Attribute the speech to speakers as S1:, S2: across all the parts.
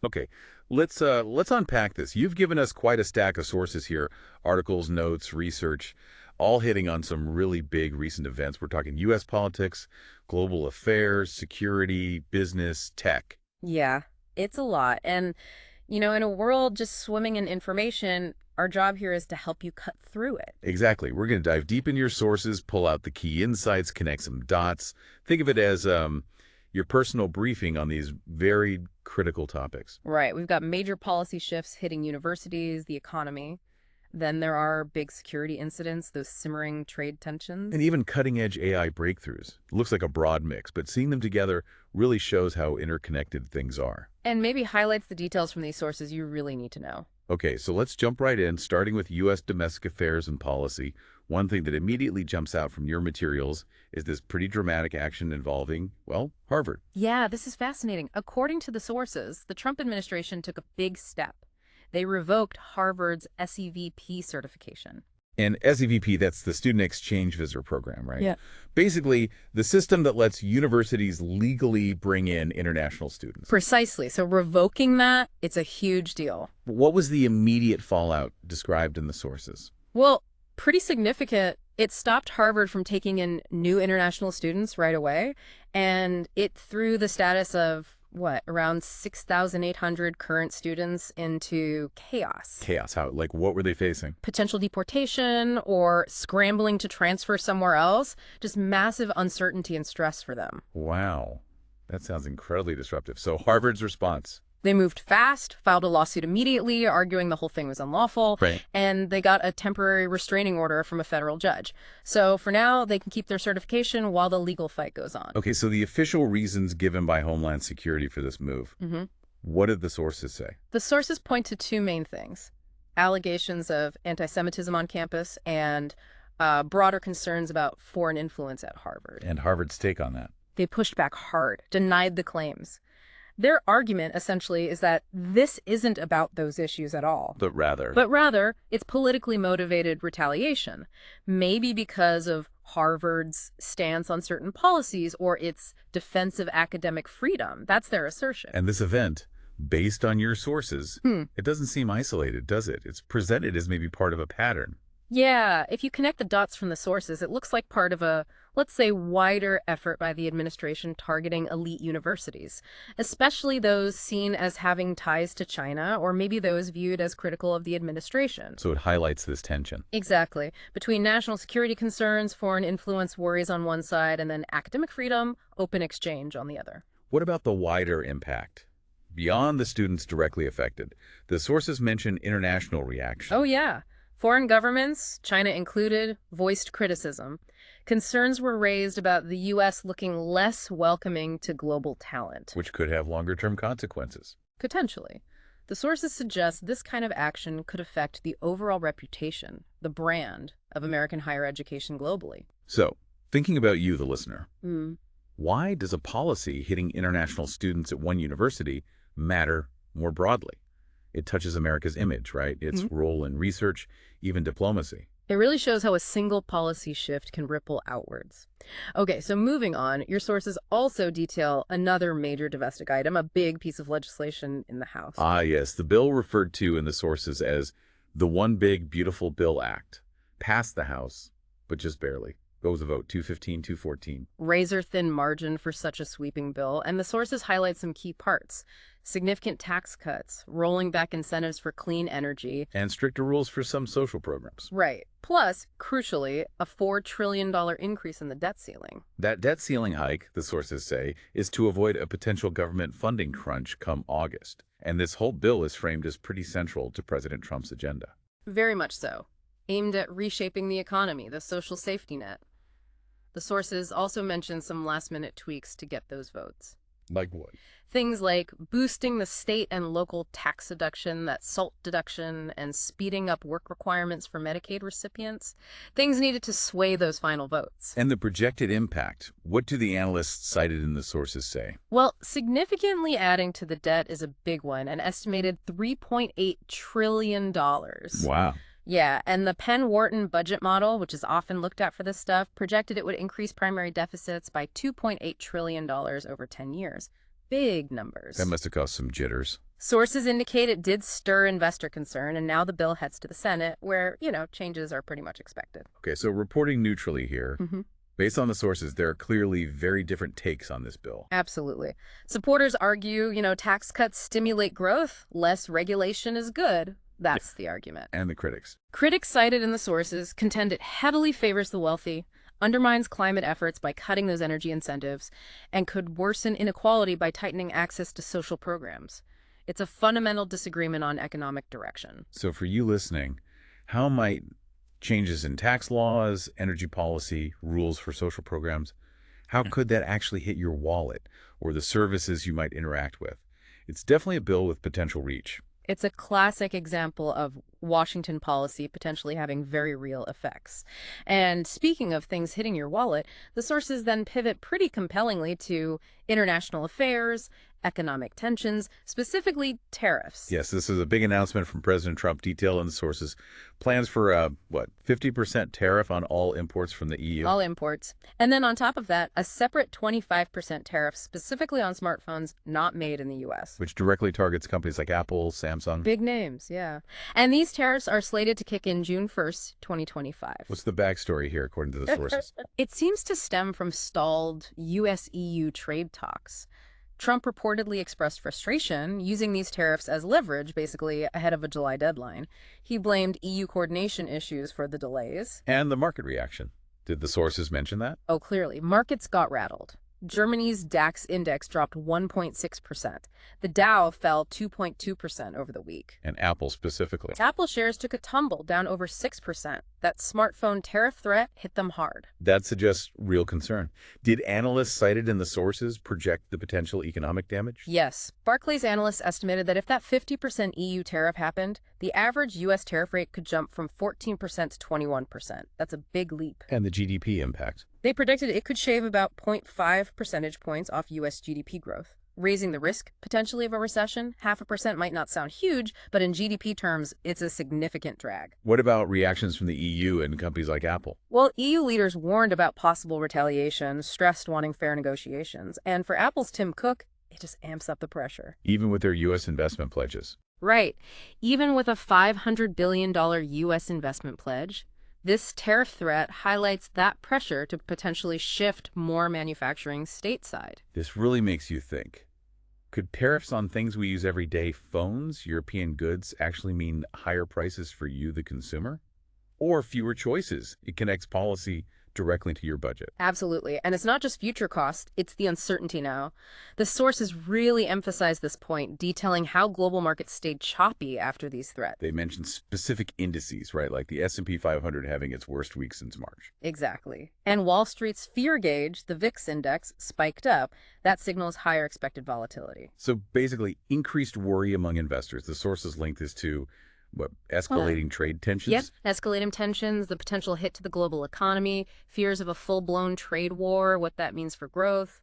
S1: Okay, let's unpack this. You've given us quite a stack of sources here, articles, notes, research, all hitting on some really big recent events. We're talking U.S. politics, global affairs, security, business, tech.
S2: Yeah, it's a lot. And, in a world just swimming in information, our job here is to help you cut through it.
S1: Exactly. We're going to dive deep into your sources, pull out the key insights, connect some dots. Think of it as your personal briefing on these very critical topics.
S2: Right. We've got major policy shifts hitting universities, the economy. Then there are big security incidents, those simmering trade tensions.
S1: And even cutting-edge AI breakthroughs. Looks like a broad mix, but seeing them together really shows how interconnected things are.
S2: And maybe highlights the details from these sources you really need to know.
S1: Okay, so let's jump right in, starting with U.S. domestic affairs and policy. One thing that immediately jumps out from your materials is this pretty dramatic action involving, well, Harvard.
S2: Yeah, this is fascinating. According to the sources, the Trump administration took a big step. They revoked Harvard's SEVP certification.
S1: And SEVP, that's the Student Exchange Visitor Program, right?
S2: Yeah.
S1: Basically, the system that lets universities legally bring in international students.
S2: Precisely. So revoking that, it's a huge deal.
S1: What was the immediate fallout described in the sources?
S2: Well, pretty significant. It stopped Harvard from taking in new international students right away, and it threw the status of around 6,800 current students into chaos.
S1: Chaos. How? Like, what were they facing?
S2: Potential deportation or scrambling to transfer somewhere else. Just massive uncertainty and stress for them.
S1: Wow. That sounds incredibly disruptive. So Harvard's response.
S2: They moved fast, filed a lawsuit immediately, arguing the whole thing was unlawful,
S1: Right.
S2: and they got a temporary restraining order from a federal judge. So for now, they can keep their certification while the legal fight goes on.
S1: Okay, so the official reasons given by Homeland Security for this move, what did the sources say?
S2: The sources point to two main things: allegations of anti-Semitism on campus and broader concerns about foreign influence at Harvard.
S1: And Harvard's take on that.
S2: They pushed back hard, denied the claims. Their argument, essentially, is that this isn't about those issues at all.
S1: But rather,
S2: It's politically motivated retaliation, maybe because of Harvard's stance on certain policies or its defense of academic freedom. That's their assertion.
S1: and this event, based on your sources, it doesn't seem isolated, does it? It's presented as maybe part of a pattern.
S2: Yeah, if you connect the dots from the sources, it looks like part of a, let's say, wider effort by the administration targeting elite universities, especially those seen as having ties to China or maybe those viewed as critical of the administration.
S1: So it highlights this tension.
S2: Exactly. Between national security concerns, foreign influence worries on one side, and then academic freedom, open exchange on the other.
S1: What about the wider impact? Beyond the students directly affected, the sources mention international reaction.
S2: Oh, yeah. Foreign governments, China included, voiced criticism. Concerns were raised about the U.S. looking less welcoming to global talent.
S1: Which could have longer-term consequences.
S2: Potentially. The sources suggest this kind of action could affect the overall reputation, the brand, of American higher education globally.
S1: So, thinking about you, the listener, why does a policy hitting international students at one university matter more broadly? It touches America's image, right? Its role in research, even diplomacy.
S2: It really shows how a single policy shift can ripple outwards. Okay, so moving on, your sources also detail another major domestic item, a big piece of legislation in the House.
S1: Ah, yes, the bill referred to in the sources as the One Big Beautiful Bill Act passed the House, but just barely. What was the vote? 215-214.
S2: Razor-thin margin for such a sweeping bill, and the sources highlight some key parts. Significant tax cuts, rolling back incentives for clean energy.
S1: And stricter rules for some social programs.
S2: Right. Plus, crucially, a $4 trillion increase in the debt ceiling.
S1: That debt ceiling hike, the sources say, is to avoid a potential government funding crunch come August. And this whole bill is framed as pretty central to President Trump's agenda.
S2: Very much so. Aimed at reshaping the economy, the social safety net. The sources also mention some last-minute tweaks to get those votes.
S1: Like what?
S2: Things like boosting the state and local tax deduction, that SALT deduction, and speeding up work requirements for Medicaid recipients. Things needed to sway those final votes.
S1: And the projected impact, what do the analysts cited in the sources say?
S2: Well, significantly adding to the debt is a big one, an estimated $3.8 trillion.
S1: Wow.
S2: Yeah, and the Penn-Wharton budget model, which is often looked at for this stuff, projected it would increase primary deficits by $2.8 trillion over 10 years. Big numbers.
S1: That must have caused some jitters.
S2: Sources indicate it did stir investor concern, and now the bill heads to the Senate, where, changes are pretty much expected.
S1: Okay, so reporting neutrally here,
S2: hmm
S1: based on the sources, there are clearly very different takes on this bill.
S2: Absolutely. Supporters argue, tax cuts stimulate growth, less regulation is good. That's the argument.
S1: And the critics.
S2: Critics cited in the sources contend it heavily favors the wealthy, undermines climate efforts by cutting those energy incentives, and could worsen inequality by tightening access to social programs. It's a fundamental disagreement on economic direction.
S1: So for you listening, how might changes in tax laws, energy policy, rules for social programs, how could that actually hit your wallet or the services you might interact with? It's definitely a bill with potential reach.
S2: It's a classic example of Washington policy potentially having very real effects. And speaking of things hitting your wallet, the sources then pivot pretty compellingly to international affairs, economic tensions, specifically tariffs.
S1: Yes, this is a big announcement from President Trump detailed in the sources. Plans for, 50% tariff on all imports from the EU?
S2: All imports. And then on top of that, a separate 25% tariff specifically on smartphones not made in the U.S.
S1: Which directly targets companies like Apple, Samsung.
S2: Big names, yeah. And these tariffs are slated to kick in June 1st, 2025.
S1: What's the backstory here, according to the sources?
S2: It seems to stem from stalled U.S.-EU trade talks. Trump reportedly expressed frustration using these tariffs as leverage, basically ahead of a July deadline. He blamed EU coordination issues for the delays.
S1: And the market reaction. Did the sources mention that?
S2: Oh, clearly. Markets got rattled. Germany's DAX index dropped 1.6%. The Dow fell 2.2% over the week.
S1: And Apple specifically.
S2: Apple shares took a tumble, down over 6%. That smartphone tariff threat hit them hard.
S1: That suggests real concern. Did analysts cited in the sources project the potential economic damage?
S2: Yes. Barclays analysts estimated that if that 50% EU tariff happened, the average U.S. tariff rate could jump from 14% to 21%. That's a big leap.
S1: And the GDP impact.
S2: They predicted it could shave about 0.5 percentage points off U.S. GDP growth, raising the risk, potentially, of a recession. 0.5% might not sound huge, but in GDP terms, it's a significant drag.
S1: What about reactions from the EU and companies like Apple?
S2: Well, EU leaders warned about possible retaliation, stressed wanting fair negotiations. And for Apple's Tim Cook, it just amps up the pressure.
S1: Even with their U.S. investment pledges.
S2: Right. Even with a $500 billion U.S. investment pledge, this tariff threat highlights that pressure to potentially shift more manufacturing stateside.
S1: This really makes you think. Could tariffs on things we use every day, phones, European goods, actually mean higher prices for you, the consumer? Or fewer choices? It connects policy directly to your budget.
S2: Absolutely. And it's not just future cost, it's the uncertainty now. The sources really emphasize this point, detailing how global markets stayed choppy after these threats.
S1: They mentioned specific indices, right? Like the S&P 500 having its worst week since March.
S2: Exactly. And Wall Street's fear gauge, the VIX index, spiked up. That signals higher expected volatility.
S1: So basically, increased worry among investors. The sources link this to escalating trade tensions?
S2: Yep, escalating tensions, the potential hit to the global economy, fears of a full-blown trade war, what that means for growth,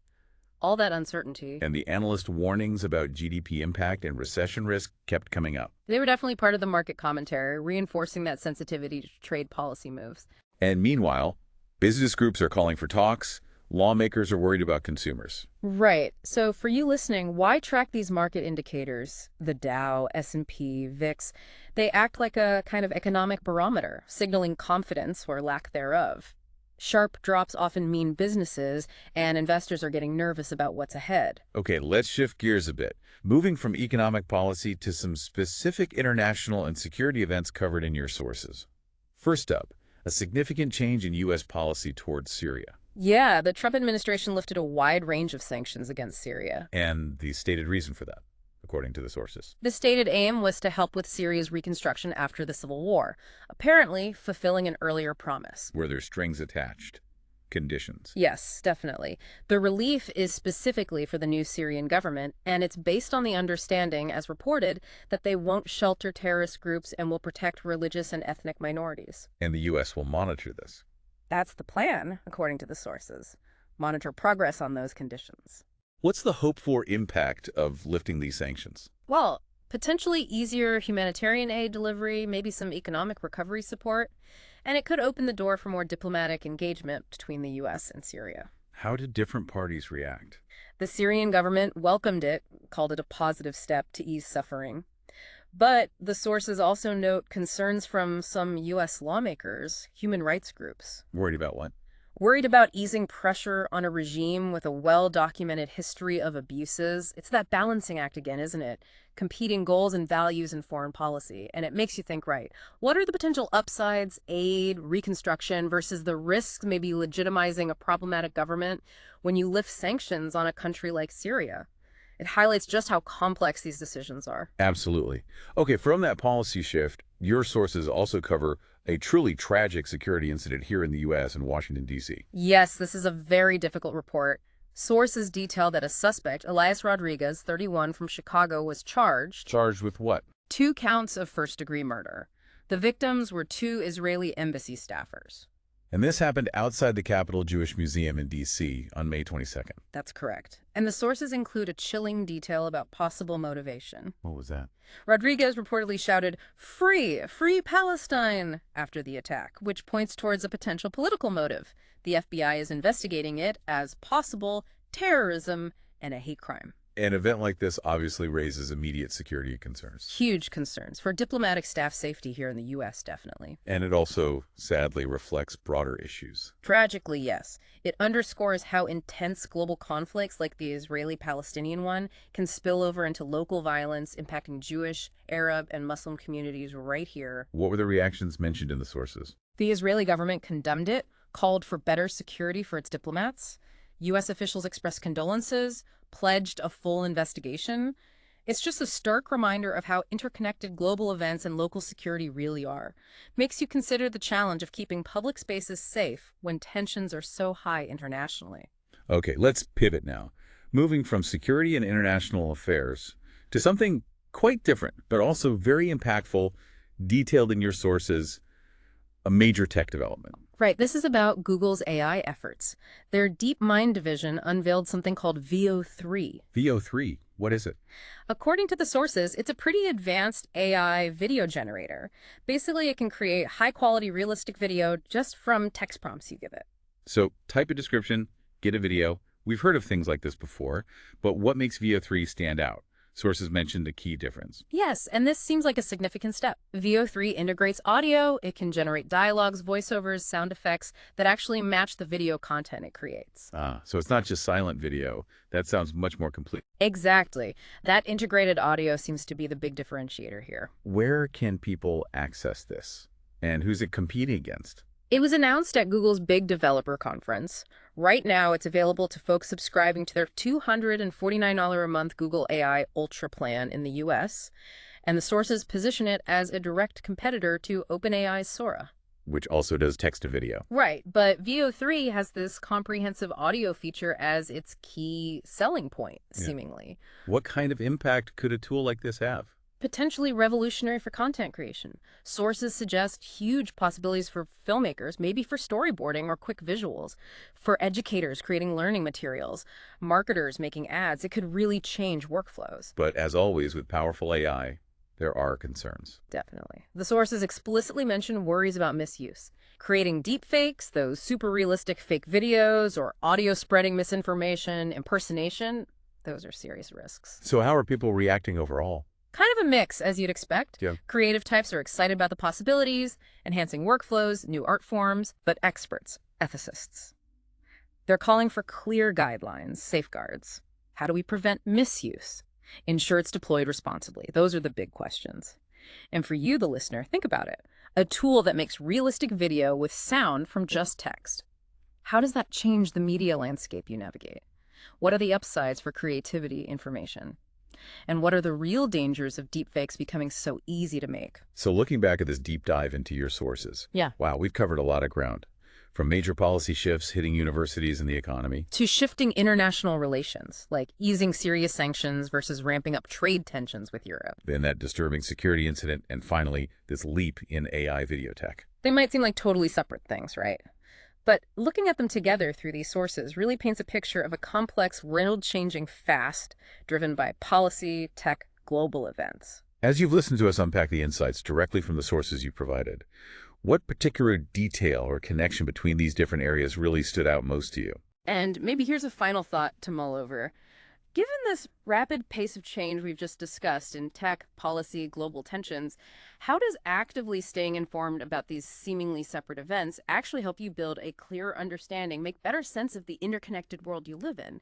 S2: all that uncertainty.
S1: And the analyst warnings about GDP impact and recession risk kept coming up.
S2: They were definitely part of the market commentary, reinforcing that sensitivity to trade policy moves.
S1: And meanwhile, business groups are calling for talks. Lawmakers are worried about consumers.
S2: Right. So for you listening, why track these market indicators? The Dow, S&P, VIX, they act like a kind of economic barometer, signaling confidence or lack thereof. Sharp drops often mean businesses, and investors are getting nervous about what's ahead.
S1: Okay, let's shift gears a bit, moving from economic policy to some specific international and security events covered in your sources. First up, a significant change in U.S. policy towards Syria.
S2: Yeah, the Trump administration lifted a wide range of sanctions against Syria.
S1: And the stated reason for that, according to the sources.
S2: The stated aim was to help with Syria's reconstruction after the civil war, apparently fulfilling an earlier promise.
S1: Were there strings attached? Conditions?
S2: Yes, definitely. The relief is specifically for the new Syrian government, and it's based on the understanding, as reported, that they won't shelter terrorist groups and will protect religious and ethnic minorities.
S1: And the U.S. will monitor this.
S2: That's the plan, according to the sources. Monitor progress on those conditions.
S1: What's the hoped-for impact of lifting these sanctions?
S2: Well, potentially easier humanitarian aid delivery, maybe some economic recovery support, and it could open the door for more diplomatic engagement between the U.S. and Syria.
S1: How did different parties react?
S2: The Syrian government welcomed it, called it a positive step to ease suffering. But the sources also note concerns from some U.S. lawmakers, human rights groups,
S1: Worried about what?
S2: worried about easing pressure on a regime with a well-documented history of abuses. It's that balancing act again, isn't it? Competing goals and values in foreign policy. And it makes you think, right, what are the potential upsides, aid, reconstruction, versus the risks maybe legitimizing a problematic government when you lift sanctions on a country like Syria? It highlights just how complex these decisions are.
S1: Absolutely. Okay, from that policy shift, your sources also cover a truly tragic security incident here in the U.S. in Washington, D.C.
S2: Yes, this is a very difficult report. Sources detail that a suspect, Elias Rodriguez, 31, from Chicago, was charged
S1: Charged with what?
S2: 2 counts of first-degree murder. The victims were 2 Israeli embassy staffers.
S1: And this happened outside the Capitol Jewish Museum in D.C. on May 22nd.
S2: That's correct. And the sources include a chilling detail about possible motivation.
S1: What was that?
S2: Rodriguez reportedly shouted, "Free! Free Palestine!" after the attack, which points towards a potential political motive. The FBI is investigating it as possible terrorism and a hate crime.
S1: An event like this obviously raises immediate security concerns.
S2: Huge concerns for diplomatic staff safety here in the U.S., definitely.
S1: And it also, sadly, reflects broader issues.
S2: Tragically, yes. It underscores how intense global conflicts like the Israeli-Palestinian one can spill over into local violence impacting Jewish, Arab, and Muslim communities right here.
S1: What were the reactions mentioned in the sources?
S2: The Israeli government condemned it, called for better security for its diplomats. U.S. officials expressed condolences, pledged a full investigation. It's just a stark reminder of how interconnected global events and local security really are. Makes you consider the challenge of keeping public spaces safe when tensions are so high internationally.
S1: Okay, let's pivot now. Moving from security and international affairs to something quite different, but also very impactful, detailed in your sources, a major tech development.
S2: Right, this is about Google's AI efforts. Their DeepMind division unveiled something called VO3.
S1: VO3, what is it?
S2: According to the sources, it's a pretty advanced AI video generator. Basically, it can create high-quality, realistic video just from text prompts you give it.
S1: So type a description, get a video. We've heard of things like this before, but what makes VO3 stand out? Sources mentioned a key difference.
S2: Yes, and this seems like a significant step. VO3 integrates audio. It can generate dialogues, voiceovers, sound effects that actually match the video content it creates.
S1: So it's not just silent video. That sounds much more complete.
S2: Exactly. That integrated audio seems to be the big differentiator here.
S1: Where can people access this? And who's it competing against?
S2: It was announced at Google's big developer conference. Right now, it's available to folks subscribing to their $249 a month Google AI Ultra plan in the US, and the sources position it as a direct competitor to OpenAI's Sora.
S1: Which also does text-to-video.
S2: Right, but VO3 has this comprehensive audio feature as its key selling point, seemingly.
S1: What kind of impact could a tool like this have?
S2: Potentially revolutionary for content creation. Sources suggest huge possibilities for filmmakers, maybe for storyboarding or quick visuals, for educators creating learning materials, marketers making ads. It could really change workflows.
S1: But as always with powerful AI, there are concerns.
S2: Definitely. The sources explicitly mention worries about misuse. Creating deepfakes, those super realistic fake videos, or audio spreading misinformation, impersonation, those are serious risks.
S1: So how are people reacting overall?
S2: Kind of a mix, as you'd expect.
S1: Yeah.
S2: Creative types are excited about the possibilities, enhancing workflows, new art forms, but experts, ethicists, they're calling for clear guidelines, safeguards. How do we prevent misuse? Ensure it's deployed responsibly. Those are the big questions. And for you, the listener, think about it. A tool that makes realistic video with sound from just text. How does that change the media landscape you navigate? What are the upsides for creativity information? And what are the real dangers of deepfakes becoming so easy to make?
S1: So looking back at this deep dive into your sources, wow, we've covered a lot of ground. From major policy shifts hitting universities and the economy,
S2: to shifting international relations, like easing serious sanctions versus ramping up trade tensions with Europe.
S1: then that disturbing security incident, and finally, this leap in AI video tech.
S2: They might seem like totally separate things, right? But looking at them together through these sources really paints a picture of a complex, world-changing fast, driven by policy, tech, global events.
S1: As you've listened to us unpack the insights directly from the sources you provided, what particular detail or connection between these different areas really stood out most to you?
S2: And maybe here's a final thought to mull over. Given this rapid pace of change we've just discussed in tech, policy, global tensions, how does actively staying informed about these seemingly separate events actually help you build a clearer understanding, make better sense of the interconnected world you live in?